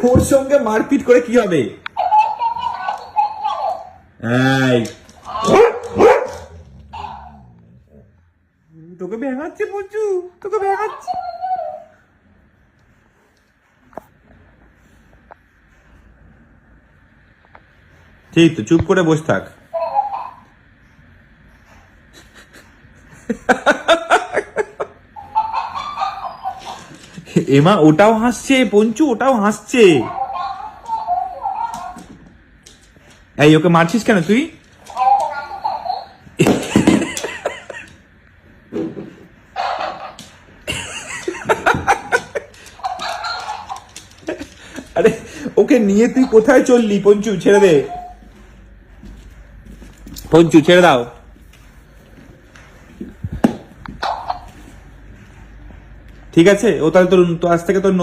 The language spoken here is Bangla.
ওর সঙ্গে মারপিট করে কি হবে? এই তোকে ভেঙাচ্ছে পঞ্চু, তোকে ভেঙাচ্ছে। ঠিক তো, চুপ করে বসে থাক। এমা ওটাও হাসছে পঞ্চু, ওটাও হাসছে। এই ওকে মারছিস কেন তুই? আরে ওকে নিয়ে তুই কোথায় চললি পঞ্চু? ছেড়ে দে পঞ্চু, ছেড়ে দাও। ঠিক আছে, ও তাহলে তোর আজ থেকে তোর